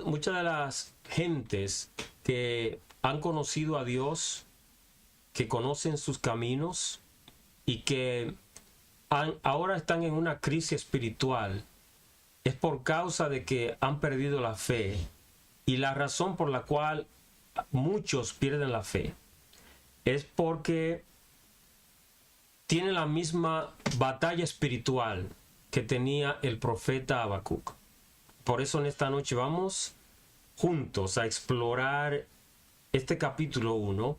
muchas de las gentes que han conocido a Dios, que conocen sus caminos y que ahora están en una crisis espiritual, es por causa de que han perdido la fe. Y la razón por la cual muchos pierden la fe es porque tienen la misma batalla espiritual que tenía el profeta Habacuc. Por eso en esta noche vamos juntos a explorar este capítulo 1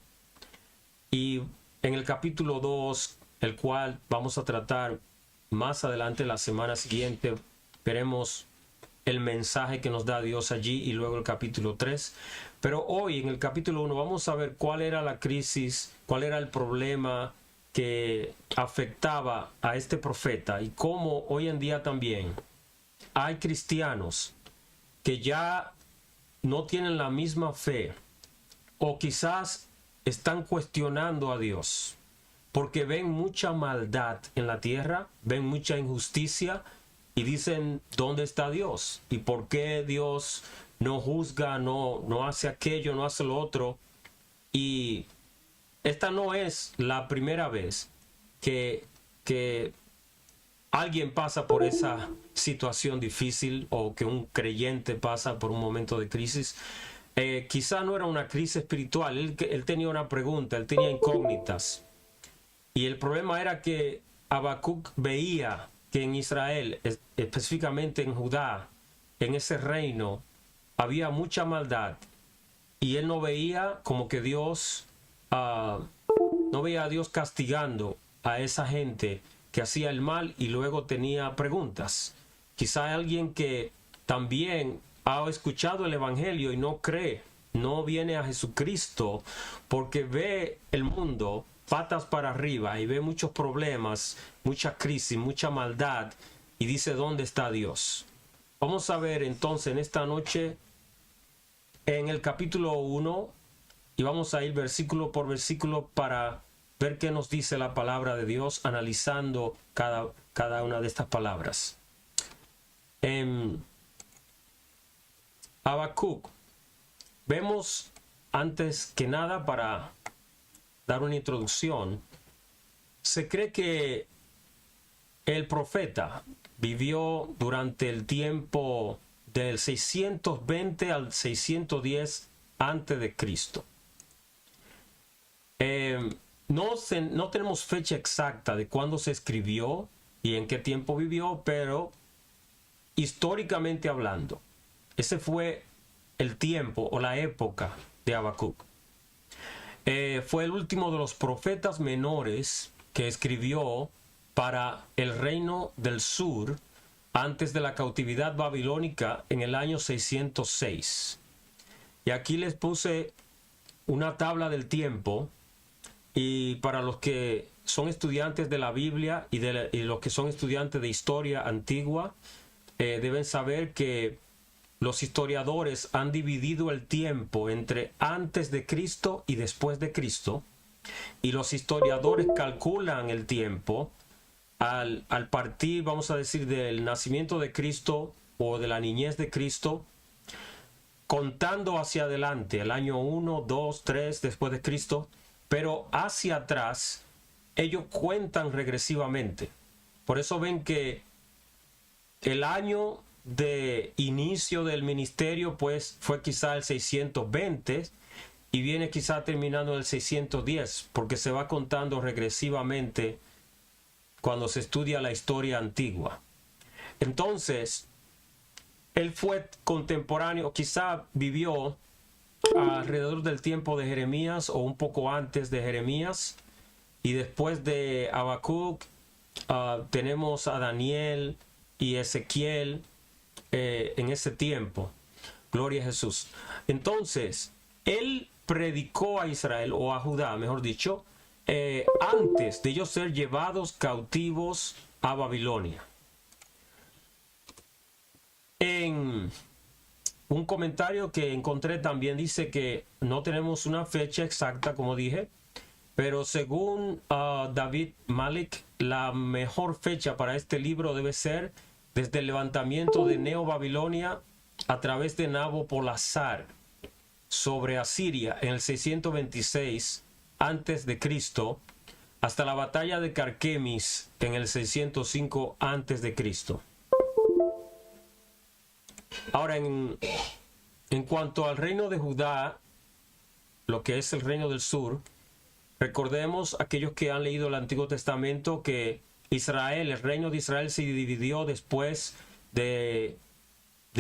y en el capítulo 2, el cual vamos a tratar más adelante la semana siguiente, veremos el mensaje que nos da Dios allí y luego el capítulo 3. Pero hoy en el capítulo 1 vamos a ver cuál era la crisis, cuál era el problema que afectaba a este profeta y cómo hoy en día también hay cristianos que ya no tienen la misma fe o quizás están cuestionando a Dios porque ven mucha maldad en la tierra, ven mucha injusticia y dicen, ¿dónde está Dios? ¿Y por qué Dios no juzga, no hace aquello, no hace lo otro? Y esta no es la primera vez que alguien pasa por esa situación difícil o que un creyente pasa por un momento de crisis. Quizá no era una crisis espiritual, él tenía una pregunta, él tenía incógnitas. Y el problema era que Habacuc veía que en Israel, específicamente en Judá, en ese reino, había mucha maldad. Y él no veía como que Dios, no veía a Dios castigando a esa gente que hacía el mal y luego tenía preguntas. Quizá alguien que también ha escuchado el evangelio y no cree, no viene a Jesucristo porque ve el mundo patas para arriba y ve muchos problemas, mucha crisis, mucha maldad y dice, ¿dónde está Dios? Vamos a ver entonces en esta noche en el capítulo 1 y vamos a ir versículo por versículo para ver qué nos dice la palabra de Dios analizando cada una de estas palabras. En Habacuc vemos antes que nada, para dar una introducción, se cree que el profeta vivió durante el tiempo del 620 al 610 antes de Cristo. No tenemos fecha exacta de cuándo se escribió y en qué tiempo vivió, pero históricamente hablando, ese fue el tiempo o la época de Habacuc. Fue el último de los profetas menores que escribió para el reino del sur antes de la cautividad babilónica en el año 606. Y aquí les puse una tabla del tiempo, y para los que son estudiantes de la Biblia y los que son estudiantes de historia antigua, deben saber que los historiadores han dividido el tiempo entre antes de Cristo y después de Cristo, y los historiadores calculan el tiempo al partir, vamos a decir, del nacimiento de Cristo o de la niñez de Cristo, contando hacia adelante, el año 1, 2, 3 después de Cristo, pero hacia atrás ellos cuentan regresivamente. Por eso ven que el año de inicio del ministerio pues fue quizá el 620 y viene quizá terminando el 610, porque se va contando regresivamente cuando se estudia la historia antigua. Entonces, él fue contemporáneo, quizá vivió alrededor del tiempo de Jeremías o un poco antes de Jeremías, y después de Habacuc tenemos a Daniel y Ezequiel en ese tiempo. Gloria a Jesús. Entonces, él predicó a Israel, o a Judá, mejor dicho, antes de ellos ser llevados cautivos a Babilonia. En un comentario que encontré también dice que no tenemos una fecha exacta, como dije, pero según David Malik, la mejor fecha para este libro debe ser desde el levantamiento de Neo Babilonia a través de Nabopolassar sobre Asiria en el 626 antes de Cristo hasta la batalla de Carquemis en el 605 antes de Cristo. Ahora, en cuanto al reino de Judá, lo que es el reino del sur, recordemos aquellos que han leído el Antiguo Testamento que Israel, el reino de Israel se dividió después de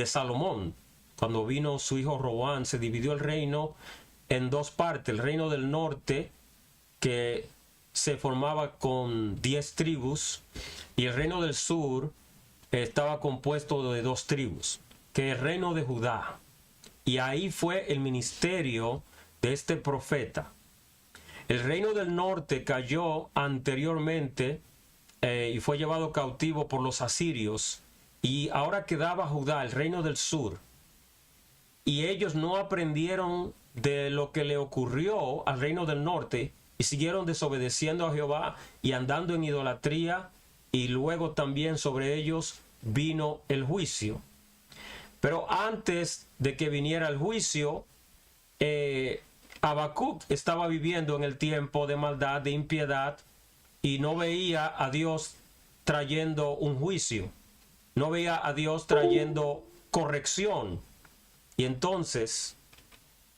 Salomón. Cuando vino su hijo Roboam, se dividió el reino en dos partes. El reino del norte, que se formaba con 10 tribus, y el reino del sur estaba compuesto de 2 tribus, que es el reino de Judá. Y ahí fue el ministerio de este profeta. El reino del norte cayó anteriormente y fue llevado cautivo por los asirios, y ahora quedaba Judá, el reino del sur. Y ellos no aprendieron de lo que le ocurrió al reino del norte y siguieron desobedeciendo a Jehová y andando en idolatría, y luego también sobre ellos vino el juicio. Pero antes de que viniera el juicio, Habacuc estaba viviendo en el tiempo de maldad, de impiedad, y no veía a Dios trayendo un juicio, no veía a Dios trayendo corrección. Y entonces,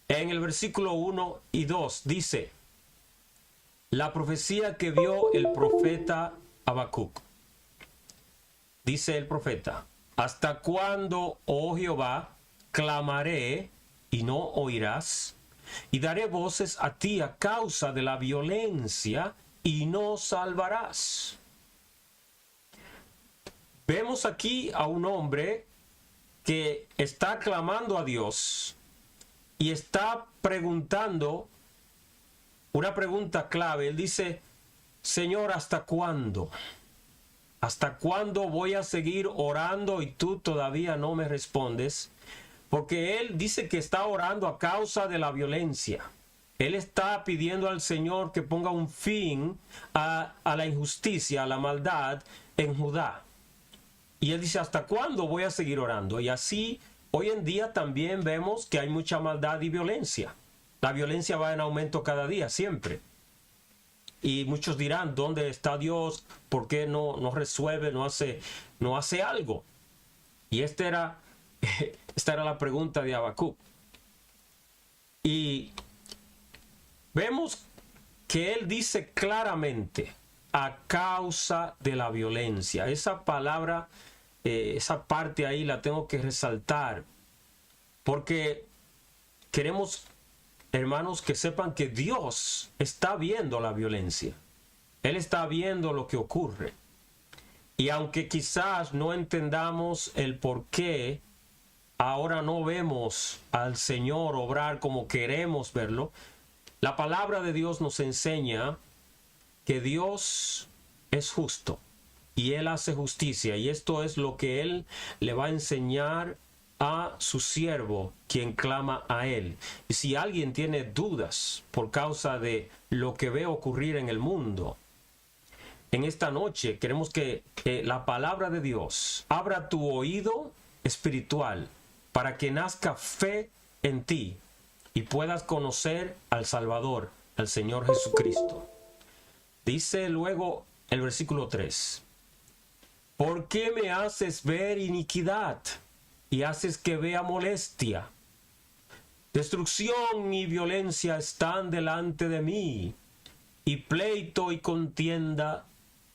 en el versículo 1 y 2 dice, la profecía que vio el profeta Habacuc. Dice el profeta, ¿hasta cuándo, oh Jehová, clamaré y no oirás? Y daré voces a ti a causa de la violencia y no salvarás. Vemos aquí a un hombre que está clamando a Dios y está preguntando una pregunta clave. Él dice, Señor, ¿hasta cuándo? ¿Hasta cuándo voy a seguir orando y tú todavía no me respondes? Porque él dice que está orando a causa de la violencia. Él está pidiendo al Señor que ponga un fin a la injusticia, a la maldad en Judá. Y él dice, ¿hasta cuándo voy a seguir orando? Y así, hoy en día también vemos que hay mucha maldad y violencia. La violencia va en aumento cada día, siempre. Y muchos dirán, ¿dónde está Dios? ¿Por qué no resuelve, no hace algo? Y esta era la pregunta de Habacuc. Y vemos que él dice claramente, a causa de la violencia. Esa palabra, esa parte ahí la tengo que resaltar, porque queremos, hermanos, que sepan que Dios está viendo la violencia. Él está viendo lo que ocurre. Y aunque quizás no entendamos el por qué ahora no vemos al Señor obrar como queremos verlo, la palabra de Dios nos enseña que Dios es justo y Él hace justicia, y esto es lo que Él le va a enseñar a su siervo, quien clama a Él. Y si alguien tiene dudas por causa de lo que ve ocurrir en el mundo, en esta noche queremos que la palabra de Dios abra tu oído espiritual para que nazca fe en ti y puedas conocer al Salvador, al Señor Jesucristo. Dice luego el versículo 3, ¿por qué me haces ver iniquidad y haces que vea molestia? Destrucción y violencia están delante de mí, y pleito y contienda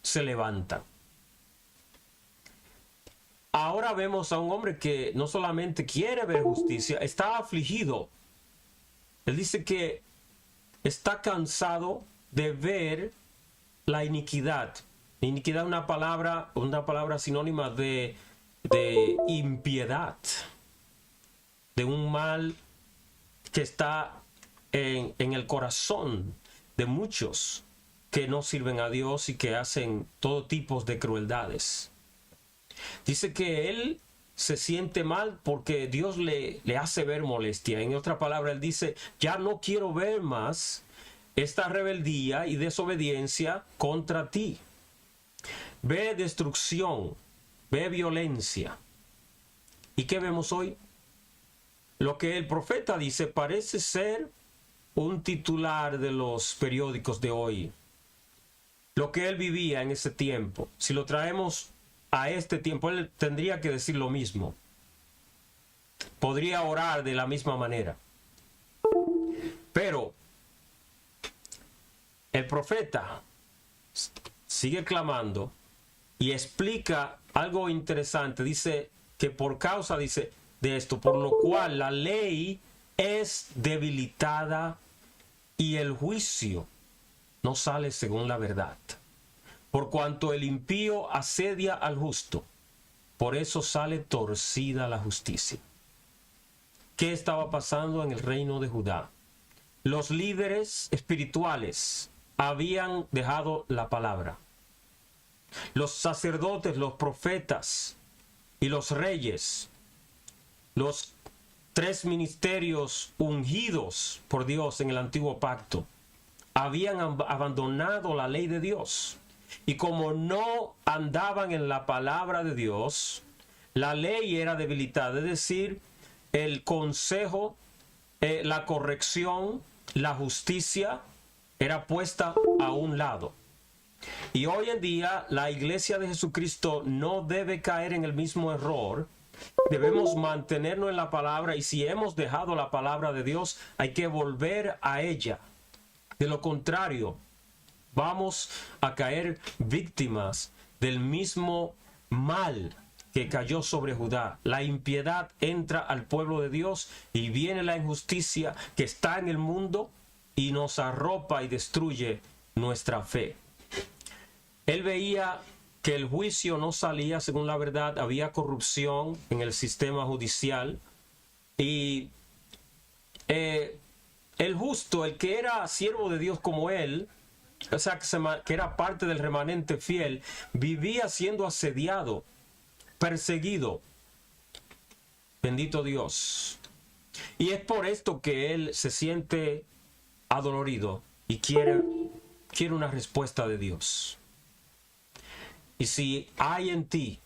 se levantan. Ahora vemos a un hombre que no solamente quiere ver justicia, está afligido. Él dice que está cansado de ver la iniquidad. Iniquidad es una palabra sinónima de impiedad, de un mal que está en el corazón de muchos que no sirven a Dios y que hacen todo tipo de crueldades. Dice que él se siente mal porque Dios le hace ver molestia. En otra palabra, él dice, ya no quiero ver más esta rebeldía y desobediencia contra ti. Ve destrucción, ve violencia. ¿Y qué vemos hoy? Lo que el profeta dice parece ser un titular de los periódicos de hoy. Lo que él vivía en ese tiempo, si lo traemos a este tiempo, él tendría que decir lo mismo. Podría orar de la misma manera. Pero el profeta sigue clamando y explica algo interesante. Dice que por causa, dice, de esto, por lo cual la ley es debilitada y el juicio no sale según la verdad. Por cuanto el impío asedia al justo, por eso sale torcida la justicia. ¿Qué estaba pasando en el reino de Judá? Los líderes espirituales habían dejado la palabra. Los sacerdotes, los profetas y los reyes, los 3 ministerios ungidos por Dios en el antiguo pacto, habían abandonado la ley de Dios. Y como no andaban en la palabra de Dios, la ley era debilitada. Es decir, el consejo, la corrección, la justicia era puesta a un lado. Y hoy en día la iglesia de Jesucristo no debe caer en el mismo error. Debemos mantenernos en la palabra, y si hemos dejado la palabra de Dios, hay que volver a ella. De lo contrario, vamos a caer víctimas del mismo mal que cayó sobre Judá. La impiedad entra al pueblo de Dios y viene la injusticia que está en el mundo y nos arropa y destruye nuestra fe. Él veía que el juicio no salía según la verdad, había corrupción en el sistema judicial y el justo, el que era siervo de Dios como él, o sea, que era parte del remanente fiel, vivía siendo asediado, perseguido. Bendito Dios. Y es por esto que él se siente adolorido y quiere una respuesta de Dios. Y si hay en ti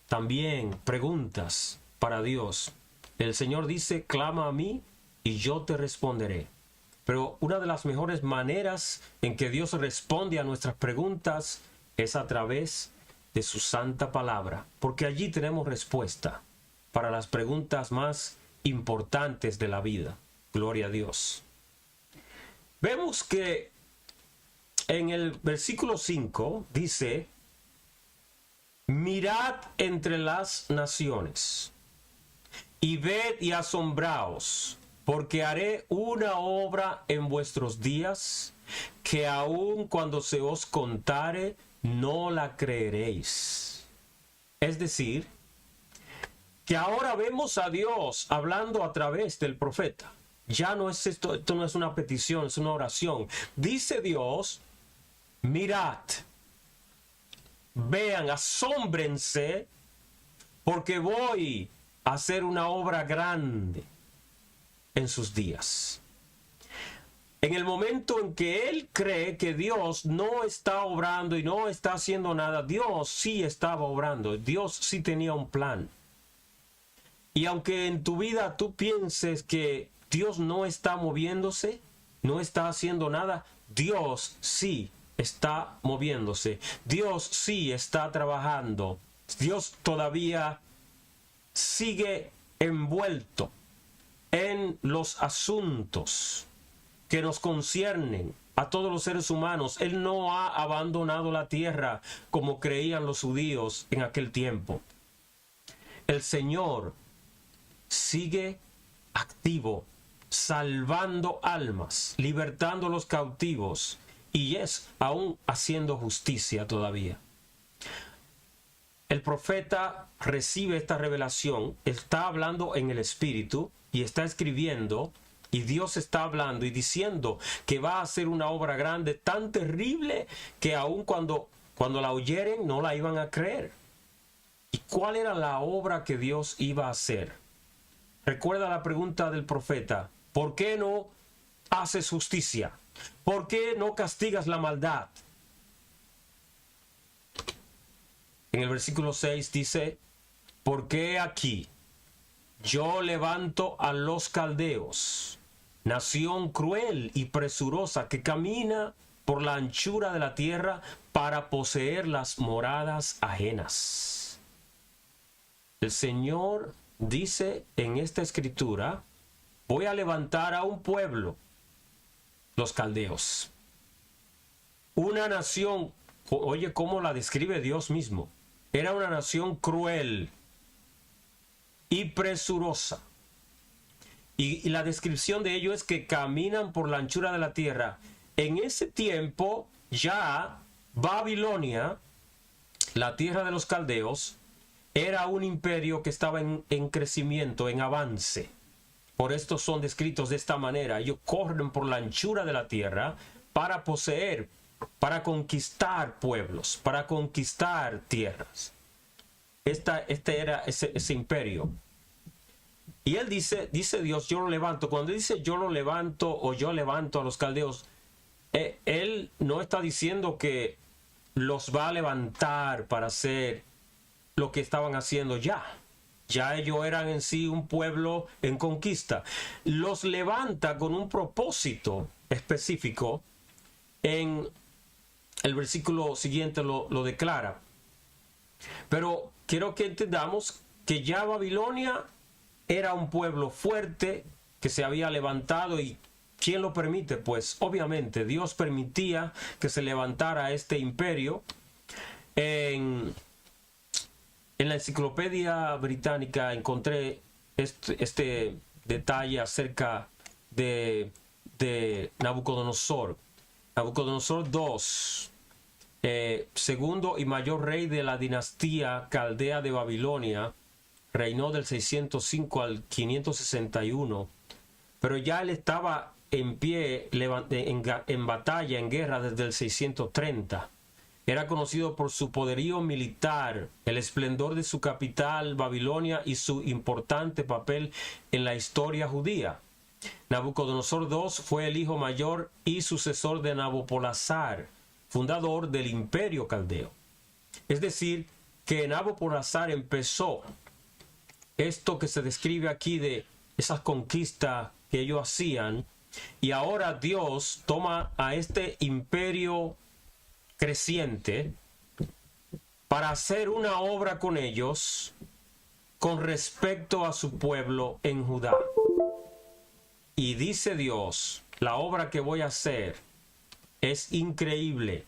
también preguntas para Dios, el Señor dice, clama a mí y yo te responderé. Pero una de las mejores maneras en que Dios responde a nuestras preguntas es a través de su santa palabra, porque allí tenemos respuesta para las preguntas más importantes de la vida. Gloria a Dios. Vemos que en el versículo 5 dice, mirad entre las naciones y ved y asombraos, porque haré una obra en vuestros días que aun cuando se os contare no la creeréis. Es decir, que ahora vemos a Dios hablando a través del profeta. Ya no es esto no es una petición, es una oración. Dice Dios, mirad, vean, asómbrense, porque voy a hacer una obra grande en sus días. En el momento en que él cree que Dios no está obrando y no está haciendo nada, Dios sí estaba obrando, Dios sí tenía un plan. Y aunque en tu vida tú pienses que Dios no está moviéndose, no está haciendo nada, Dios sí está moviéndose, Dios sí está trabajando, Dios todavía sigue envuelto en los asuntos que nos conciernen a todos los seres humanos. Él no ha abandonado la tierra como creían los judíos en aquel tiempo. El Señor sigue activo, salvando almas, libertando a los cautivos, y es aún haciendo justicia todavía. El profeta recibe esta revelación, está hablando en el Espíritu y está escribiendo, y Dios está hablando y diciendo que va a hacer una obra grande, tan terrible que aun cuando la oyeren no la iban a creer. ¿Y cuál era la obra que Dios iba a hacer? Recuerda la pregunta del profeta, ¿por qué no haces justicia? ¿Por qué no castigas la maldad? En el versículo 6 dice, ¿por qué aquí yo levanto a los caldeos, nación cruel y presurosa que camina por la anchura de la tierra para poseer las moradas ajenas. El Señor dice en esta escritura, voy a levantar a un pueblo, los caldeos. Una nación, oye cómo la describe Dios mismo, era una nación cruel y presurosa. Y la descripción de ello es que caminan por la anchura de la tierra. En ese tiempo ya Babilonia, la tierra de los caldeos, era un imperio que estaba en crecimiento, en avance. Por esto son descritos de esta manera. Ellos corren por la anchura de la tierra para poseer, para conquistar pueblos, para conquistar tierras. Este era ese imperio. Y él dice Dios, yo lo levanto. Cuando dice yo lo levanto o yo levanto a los caldeos, él no está diciendo que los va a levantar para hacer lo que estaban haciendo ya. Ya ellos eran en sí un pueblo en conquista. Los levanta con un propósito específico. En el versículo siguiente lo declara. Pero quiero que entendamos que ya Babilonia era un pueblo fuerte que se había levantado. ¿Y quién lo permite? Pues obviamente Dios permitía que se levantara este imperio. En la enciclopedia británica encontré este detalle acerca de Nabucodonosor. Nabucodonosor II, segundo y mayor rey de la dinastía caldea de Babilonia, reinó del 605 al 561, pero ya él estaba en pie en batalla, en guerra desde el 630. Era conocido por su poderío militar, el esplendor de su capital, Babilonia, y su importante papel en la historia judía. Nabucodonosor II fue el hijo mayor y sucesor de Nabopolassar, fundador del imperio caldeo. Es decir, que Nabopolassar empezó esto que se describe aquí de esas conquistas que ellos hacían, y ahora Dios toma a este imperio creciente para hacer una obra con ellos con respecto a su pueblo en Judá. Y dice Dios, la obra que voy a hacer es increíble.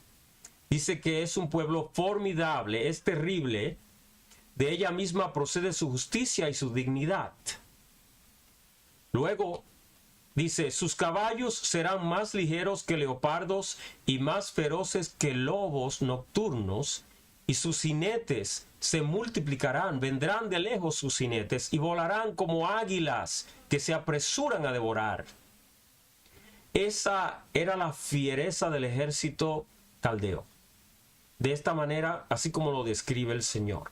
Dice que es un pueblo formidable, es terrible. De ella misma procede su justicia y su dignidad. Luego dice, sus caballos serán más ligeros que leopardos y más feroces que lobos nocturnos, y sus jinetes se multiplicarán, vendrán de lejos sus jinetes y volarán como águilas que se apresuran a devorar. Esa era la fiereza del ejército caldeo. De esta manera, así como lo describe el Señor,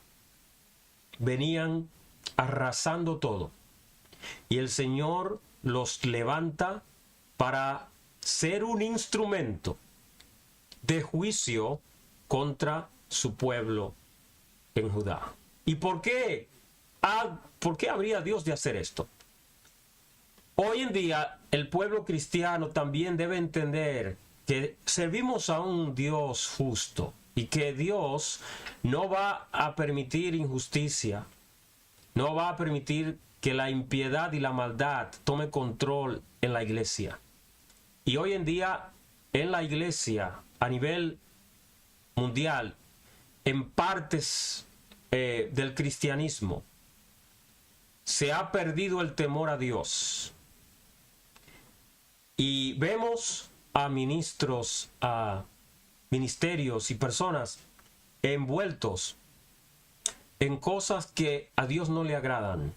venían arrasando todo, y el Señor los levanta para ser un instrumento de juicio contra su pueblo en Judá. ¿Y por qué? ¿Por qué habría Dios de hacer esto? Hoy en día el pueblo cristiano también debe entender que servimos a un Dios justo y que Dios no va a permitir injusticia, no va a permitir que la impiedad y la maldad tome control en la iglesia. Y hoy en día en la iglesia a nivel mundial, en partes del cristianismo, se ha perdido el temor a Dios. Y vemos a ministros, a ministerios y personas envueltos en cosas que a Dios no le agradan.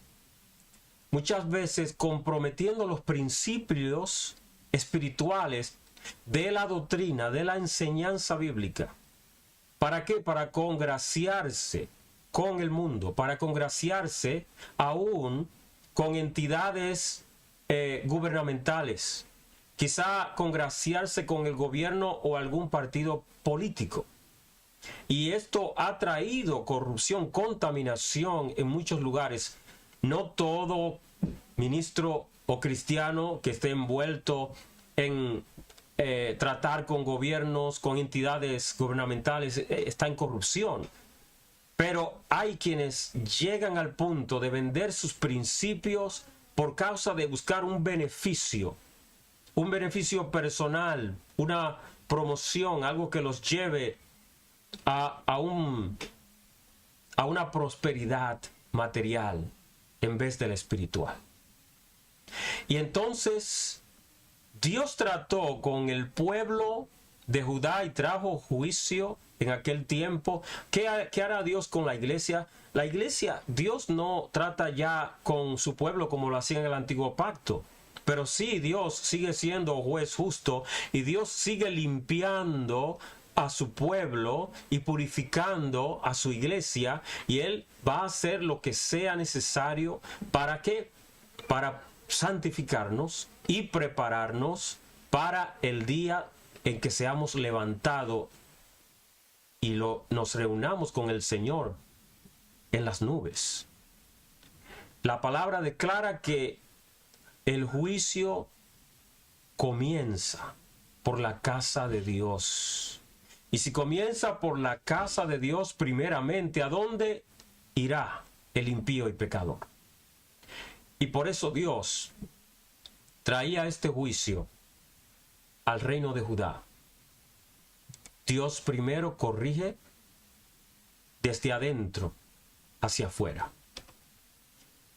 Muchas veces comprometiendo los principios espirituales de la doctrina, de la enseñanza bíblica. ¿Para qué? Para congraciarse con el mundo, para congraciarse aún con entidades gubernamentales, quizá congraciarse con el gobierno o algún partido político. Y esto ha traído corrupción, contaminación en muchos lugares. no todo ministro o cristiano que esté envuelto en tratar con gobiernos, con entidades gubernamentales, está en corrupción. Pero hay quienes llegan al punto de vender sus principios por causa de buscar un beneficio personal, una promoción, algo que los lleve a una prosperidad material en vez de la espiritual. Y entonces Dios trató con el pueblo de Judá y trajo juicio en aquel tiempo. ¿Qué hará Dios con la iglesia? La iglesia, Dios no trata ya con su pueblo como lo hacía en el antiguo pacto. Pero sí, Dios sigue siendo juez justo y Dios sigue limpiando a su pueblo y purificando a su iglesia, y Él va a hacer lo que sea necesario. ¿Para qué? Para santificarnos y prepararnos para el día en que seamos levantados y nos reunamos con el Señor en las nubes. La palabra declara que el juicio comienza por la casa de Dios. Y si comienza por la casa de Dios primeramente, ¿a dónde irá el impío y pecador? Y por eso Dios traía este juicio al reino de Judá. Dios primero corrige desde adentro hacia afuera.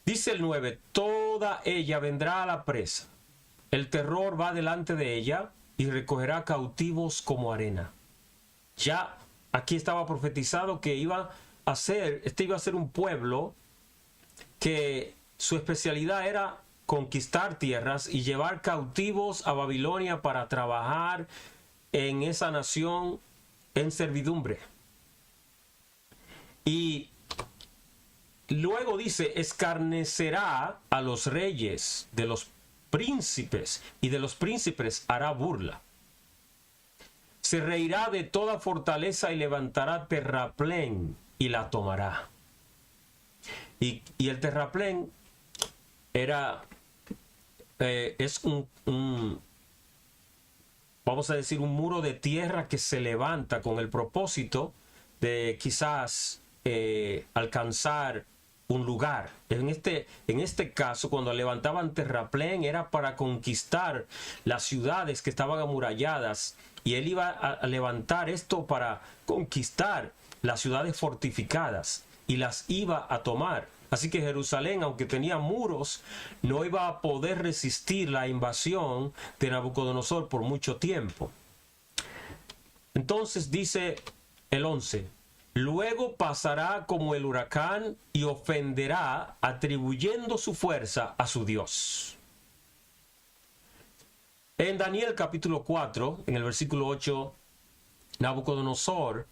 Dice el 9, toda ella vendrá a la presa. El terror va delante de ella y recogerá cautivos como arena. Ya aquí estaba profetizado que este iba a ser un pueblo que su especialidad era conquistar tierras y llevar cautivos a Babilonia para trabajar en esa nación en servidumbre. Y luego dice, escarnecerá a los reyes, de los príncipes, y de los príncipes hará burla. Se reirá de toda fortaleza y levantará terraplén y la tomará. Y el terraplén es vamos a decir, un muro de tierra que se levanta con el propósito de quizás alcanzar un lugar. En este caso, cuando levantaban terraplén, era para conquistar las ciudades que estaban amuralladas, y él iba a levantar esto para conquistar las ciudades fortificadas y las iba a tomar. Así que Jerusalén, aunque tenía muros, no iba a poder resistir la invasión de Nabucodonosor por mucho tiempo. Entonces dice el 11, luego pasará como el huracán y ofenderá, atribuyendo su fuerza a su Dios. En Daniel capítulo 4, en el versículo 8, Nabucodonosor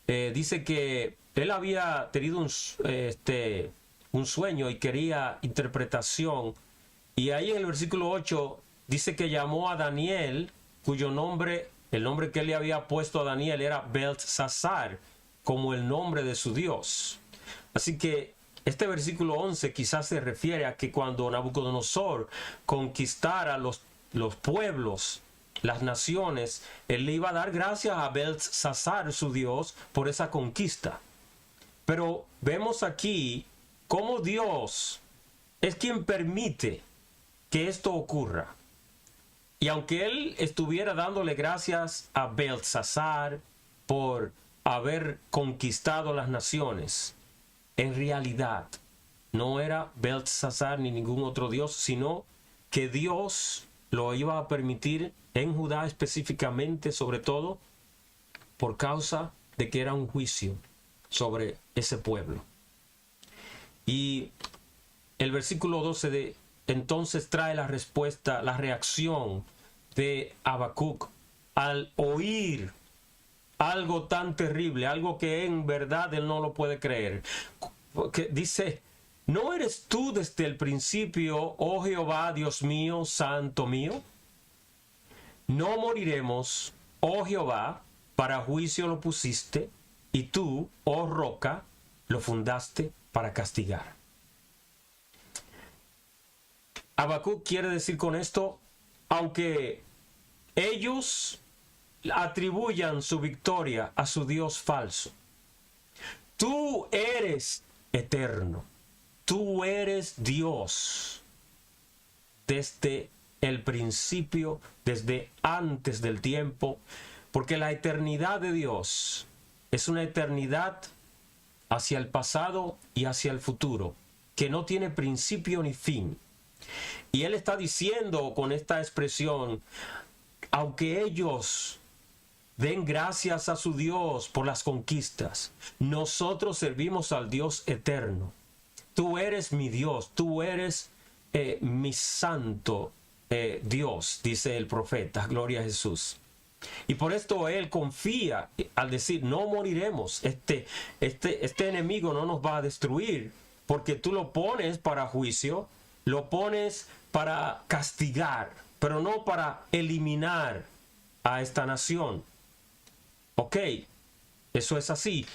dice que él había tenido un sueño y quería interpretación. Y ahí en el versículo 8 dice que llamó a Daniel, cuyo nombre, el nombre que él le había puesto a Daniel era Beltsasar, como el nombre de su Dios. Así que este versículo 11 quizás se refiere a que cuando Nabucodonosor conquistara los pueblos, las naciones, él le iba a dar gracias a Beltsasar, su Dios, por esa conquista. Pero vemos aquí cómo Dios es quien permite que esto ocurra. Y aunque él estuviera dándole gracias a Beltsasar por haber conquistado las naciones, en realidad no era Beltsasar ni ningún otro Dios, sino que Dios lo iba a permitir en Judá específicamente, sobre todo por causa de que era un juicio sobre ese pueblo. Y el versículo 12 entonces trae la respuesta, la reacción de Habacuc al oír algo tan terrible, algo que en verdad él no lo puede creer. Porque dice, ¿no eres tú desde el principio, oh Jehová, Dios mío, santo mío? No moriremos, oh Jehová, para juicio lo pusiste, y tú, oh roca, lo fundaste para castigar. Habacuc quiere decir con esto, aunque ellos atribuyan su victoria a su Dios falso, tú eres eterno, tú eres Dios desde el principio, desde antes del tiempo, porque la eternidad de Dios es una eternidad hacia el pasado y hacia el futuro, que no tiene principio ni fin. Y Él está diciendo con esta expresión, aunque ellos den gracias a su Dios por las conquistas, nosotros servimos al Dios eterno. Tú eres mi Dios, tú eres mi santo Dios, dice el profeta, gloria a Jesús. Y por esto él confía al decir, no moriremos, este enemigo no nos va a destruir, porque tú lo pones para juicio, lo pones para castigar, pero no para eliminar a esta nación. Ok, eso es así,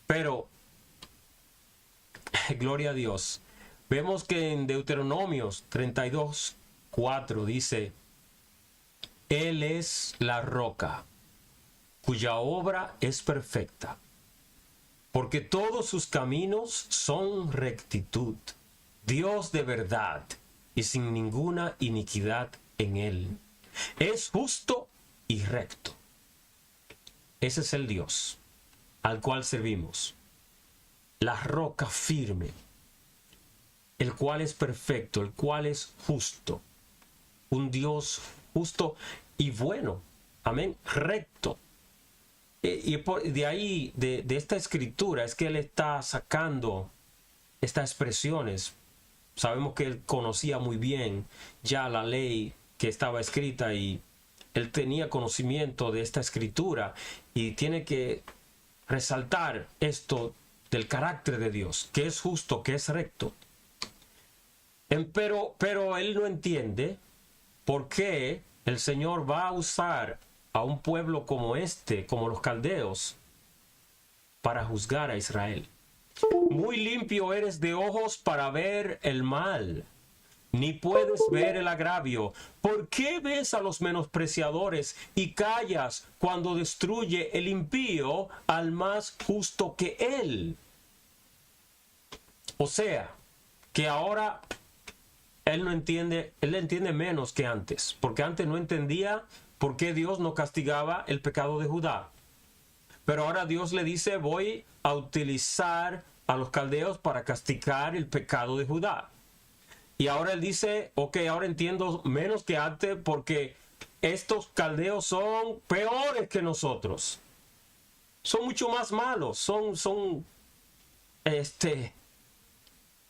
pero gloria a Dios. Vemos que en Deuteronomios 32:4 dice, Él es la roca, cuya obra es perfecta, porque todos sus caminos son rectitud, Dios de verdad y sin ninguna iniquidad en Él. Es justo y recto. Ese es el Dios al cual servimos, la roca firme, el cual es perfecto, el cual es justo, un Dios justo y bueno, amén, recto. Y de ahí, de esta escritura, es que él está sacando estas expresiones. Sabemos que él conocía muy bien ya la ley que estaba escrita y él tenía conocimiento de esta escritura y tiene que resaltar esto del carácter de Dios, que es justo, que es recto. Pero él no entiende por qué el Señor va a usar a un pueblo como este, como los caldeos, para juzgar a Israel. Muy limpio eres de ojos para ver el mal, ni puedes ver el agravio. ¿Por qué ves a los menospreciadores y callas cuando destruye el impío al más justo que él? O sea, que ahora él no entiende, él entiende menos que antes, porque antes no entendía por qué Dios no castigaba el pecado de Judá. Pero ahora Dios le dice, voy a utilizar a los caldeos para castigar el pecado de Judá. Y ahora él dice, ok, ahora entiendo menos que antes porque estos caldeos son peores que nosotros. Son mucho más malos, son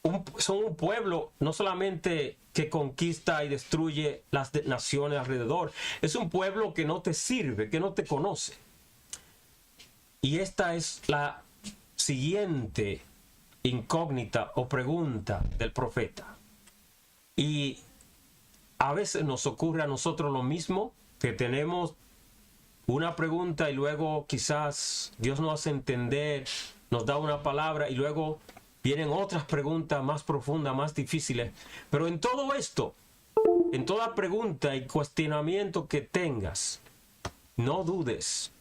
un pueblo no solamente que conquista y destruye las naciones alrededor, es un pueblo que no te sirve, que no te conoce. Y esta es la siguiente incógnita o pregunta del profeta. Y a veces nos ocurre a nosotros lo mismo, que tenemos una pregunta y luego quizás Dios nos hace entender, nos da una palabra y luego vienen otras preguntas más profundas, más difíciles. Pero en todo esto, en toda pregunta y cuestionamiento que tengas, no dudes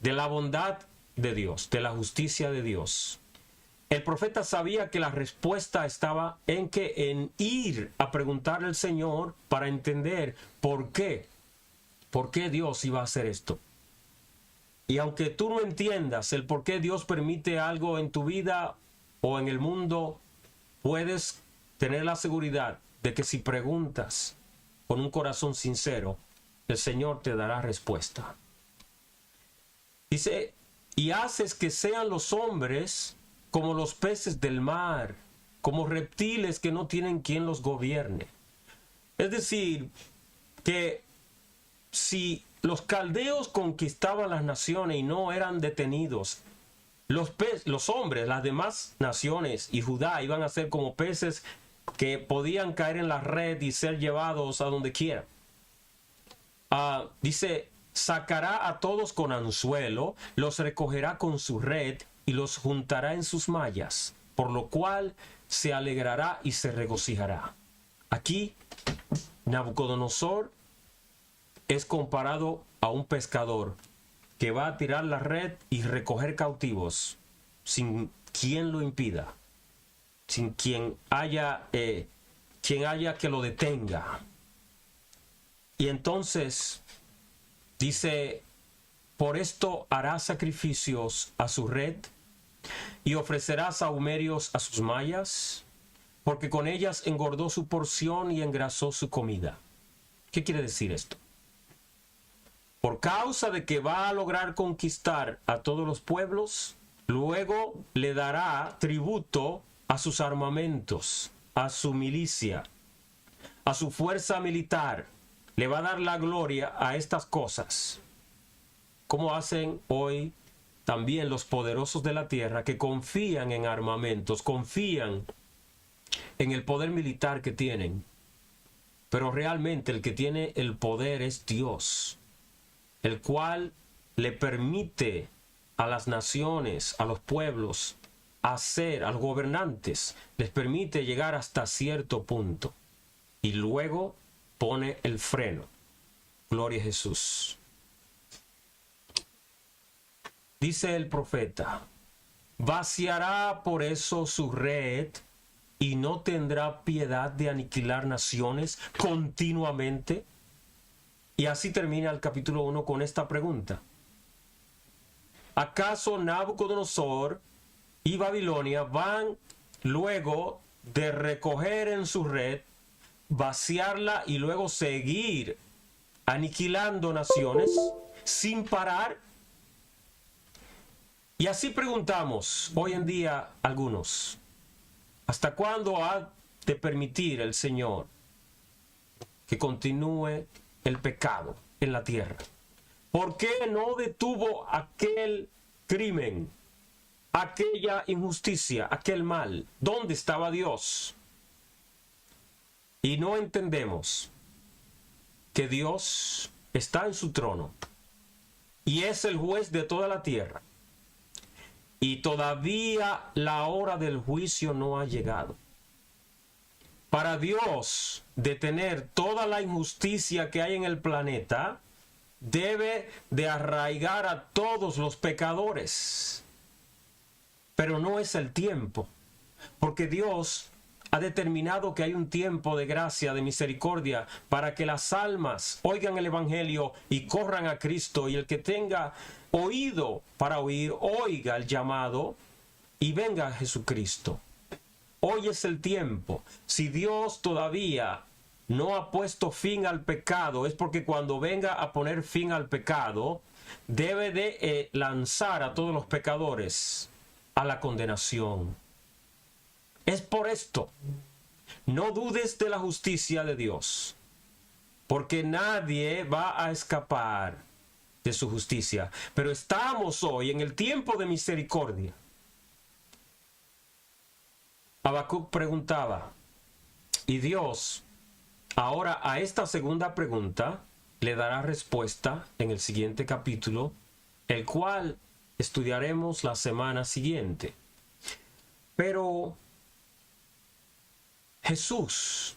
de la bondad de Dios, de la justicia de Dios. El profeta sabía que la respuesta estaba en ir a preguntarle al Señor para entender por qué Dios iba a hacer esto. Y aunque tú no entiendas el por qué Dios permite algo en tu vida o en el mundo, puedes tener la seguridad de que si preguntas con un corazón sincero, el Señor te dará respuesta. Dice, y haces que sean los hombres como los peces del mar, como reptiles que no tienen quien los gobierne. Es decir, que si los caldeos conquistaban las naciones y no eran detenidos, los hombres, las demás naciones y Judá iban a ser como peces que podían caer en la red y ser llevados a donde quiera. Dice, sacará a todos con anzuelo, los recogerá con su red y los juntará en sus mallas, por lo cual se alegrará y se regocijará. Aquí Nabucodonosor es comparado a un pescador que va a tirar la red y recoger cautivos sin quien lo impida, sin quien haya que lo detenga. Y entonces dice: por esto hará sacrificios a su red y ofrecerá sahumerios a sus mallas, porque con ellas engordó su porción y engrasó su comida. ¿Qué quiere decir esto? Por causa de que va a lograr conquistar a todos los pueblos, luego le dará tributo a sus armamentos, a su milicia, a su fuerza militar. Le va a dar la gloria a estas cosas, como hacen hoy también los poderosos de la tierra, que confían en armamentos, confían en el poder militar que tienen. Pero realmente el que tiene el poder es Dios, el cual le permite a las naciones, a los pueblos, a los gobernantes, les permite llegar hasta cierto punto y luego pone el freno. Gloria a Jesús. Dice el profeta: vaciará por eso su red y no tendrá piedad de aniquilar naciones continuamente. Y así termina el capítulo 1 con esta pregunta: ¿acaso Nabucodonosor y Babilonia van luego de recoger en su red, vaciarla y luego seguir aniquilando naciones sin parar? Y así preguntamos hoy en día algunos: ¿hasta cuándo ha de permitir el Señor que continúe el pecado en la tierra? ¿Por qué no detuvo aquel crimen, aquella injusticia, aquel mal? ¿Dónde estaba Dios? Y no entendemos que Dios está en su trono y es el juez de toda la tierra. Y todavía la hora del juicio no ha llegado. Para Dios detener toda la injusticia que hay en el planeta, debe de arraigar a todos los pecadores. Pero no es el tiempo, porque Dios ha determinado que hay un tiempo de gracia, de misericordia, para que las almas oigan el Evangelio y corran a Cristo, y el que tenga oído para oír, oiga el llamado y venga a Jesucristo. Hoy es el tiempo. Si Dios todavía no ha puesto fin al pecado, es porque cuando venga a poner fin al pecado, debe de lanzar a todos los pecadores a la condenación. Es por esto: no dudes de la justicia de Dios, porque nadie va a escapar de su justicia. Pero estamos hoy en el tiempo de misericordia. Habacuc preguntaba, y Dios ahora a esta segunda pregunta le dará respuesta en el siguiente capítulo, el cual estudiaremos la semana siguiente. Pero Jesús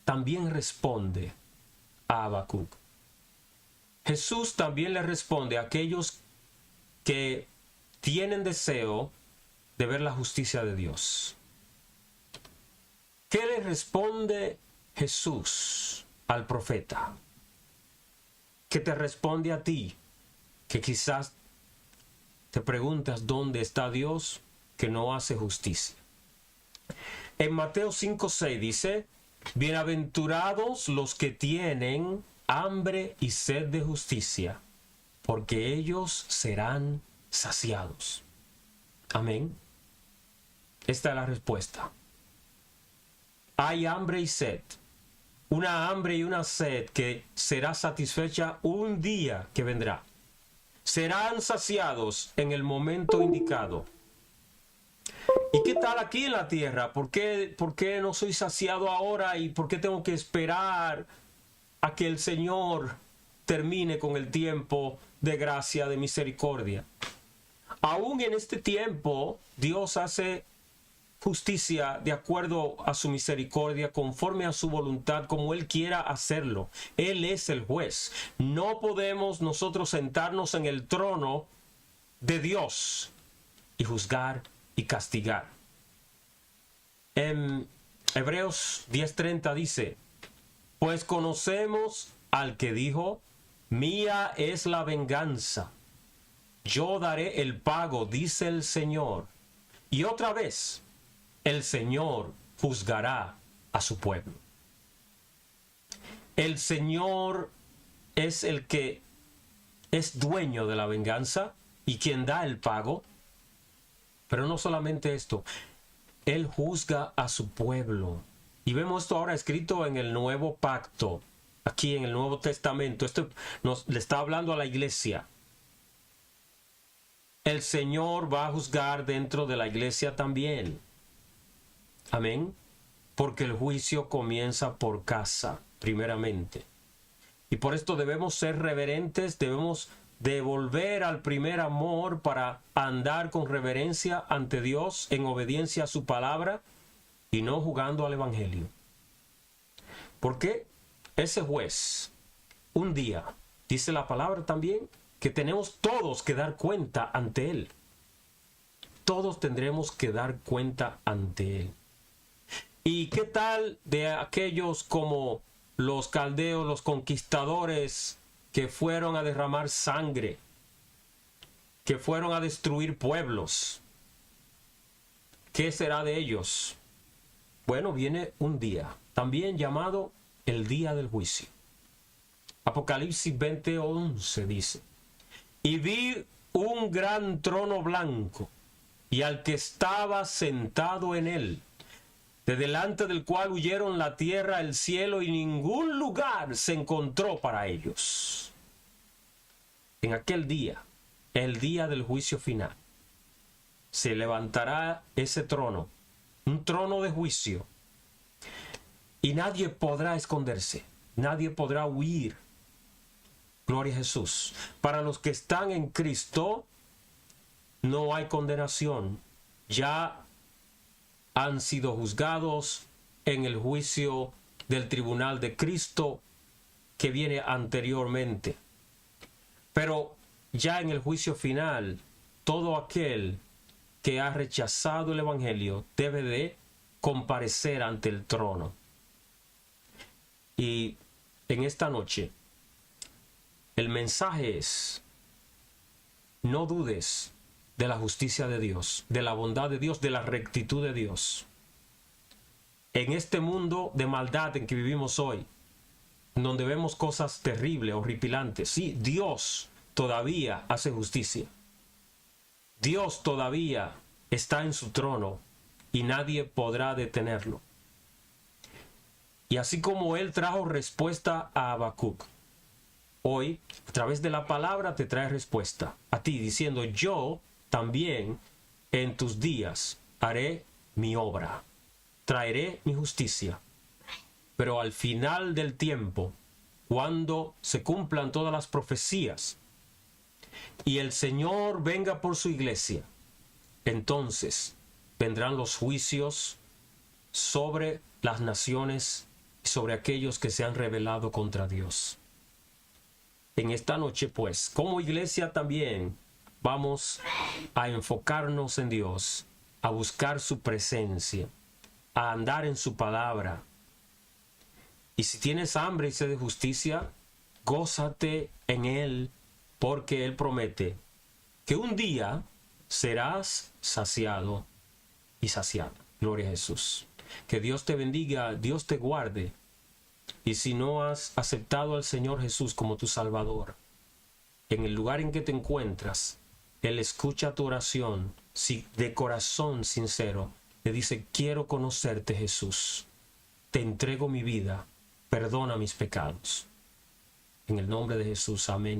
también responde a Habacuc. Jesús también le responde a aquellos que tienen deseo de ver la justicia de Dios. ¿Qué le responde Jesús al profeta? ¿Qué te responde a ti? Que quizás te preguntas dónde está Dios que no hace justicia. En Mateo 5:6 dice: bienaventurados los que tienen hambre y sed de justicia, porque ellos serán saciados. Amén. Esta es la respuesta. Hay hambre y sed. Una hambre y una sed que será satisfecha un día que vendrá. Serán saciados en el momento indicado. ¿Y qué tal aquí en la tierra? ¿Por qué no soy saciado ahora? ¿Y por qué tengo que esperar a que el Señor termine con el tiempo de gracia, de misericordia? Aún en este tiempo, Dios hace justicia de acuerdo a su misericordia, conforme a su voluntad, como Él quiera hacerlo. Él es el juez. No podemos nosotros sentarnos en el trono de Dios y juzgar y castigar. En Hebreos 10:30 dice, pues conocemos al que dijo, mía es la venganza, yo daré el pago, dice el Señor. Y otra vez, el Señor juzgará a su pueblo. El Señor es el que es dueño de la venganza y quien da el pago. Pero no solamente esto, Él juzga a su pueblo. Y vemos esto ahora escrito en el Nuevo Pacto, aquí en el Nuevo Testamento. Esto le está hablando a la iglesia. El Señor va a juzgar dentro de la iglesia también. Amén. Porque el juicio comienza por casa, primeramente. Y por esto debemos ser reverentes, debemos de volver al primer amor para andar con reverencia ante Dios, en obediencia a su palabra y no jugando al evangelio. Porque ese juez, un día, dice la palabra también, que tenemos todos que dar cuenta ante Él. Todos tendremos que dar cuenta ante Él. ¿Y qué tal de aquellos como los caldeos, los conquistadores que fueron a derramar sangre, que fueron a destruir pueblos? ¿Qué será de ellos? Bueno, viene un día, también llamado el día del juicio. Apocalipsis 20:11 dice, y vi un gran trono blanco, y al que estaba sentado en él, de delante del cual huyeron la tierra, el cielo, y ningún lugar se encontró para ellos. En aquel día, el día del juicio final, se levantará ese trono, un trono de juicio, y nadie podrá esconderse, nadie podrá huir. Gloria a Jesús. Para los que están en Cristo, no hay condenación. Ya han sido juzgados en el juicio del tribunal de Cristo que viene anteriormente. Pero ya en el juicio final, todo aquel que ha rechazado el evangelio debe de comparecer ante el trono. Y en esta noche, el mensaje es, no dudes de la justicia de Dios, de la bondad de Dios, de la rectitud de Dios. En este mundo de maldad en que vivimos hoy, donde vemos cosas terribles, horripilantes, sí, Dios todavía hace justicia. Dios todavía está en su trono y nadie podrá detenerlo. Y así como Él trajo respuesta a Habacuc, hoy, a través de la palabra, te trae respuesta a ti, diciendo, yo también en tus días haré mi obra, traeré mi justicia. Pero al final del tiempo, cuando se cumplan todas las profecías y el Señor venga por su iglesia, entonces vendrán los juicios sobre las naciones y sobre aquellos que se han rebelado contra Dios. En esta noche, pues, como iglesia también vamos a enfocarnos en Dios, a buscar su presencia, a andar en su palabra. Y si tienes hambre y sed de justicia, gózate en Él, porque Él promete que un día serás saciado y saciado. Gloria a Jesús. Que Dios te bendiga, Dios te guarde. Y si no has aceptado al Señor Jesús como tu Salvador, en el lugar en que te encuentras, Él escucha tu oración, si de corazón sincero, le dice, quiero conocerte, Jesús. Te entrego mi vida, perdona mis pecados. En el nombre de Jesús, amén.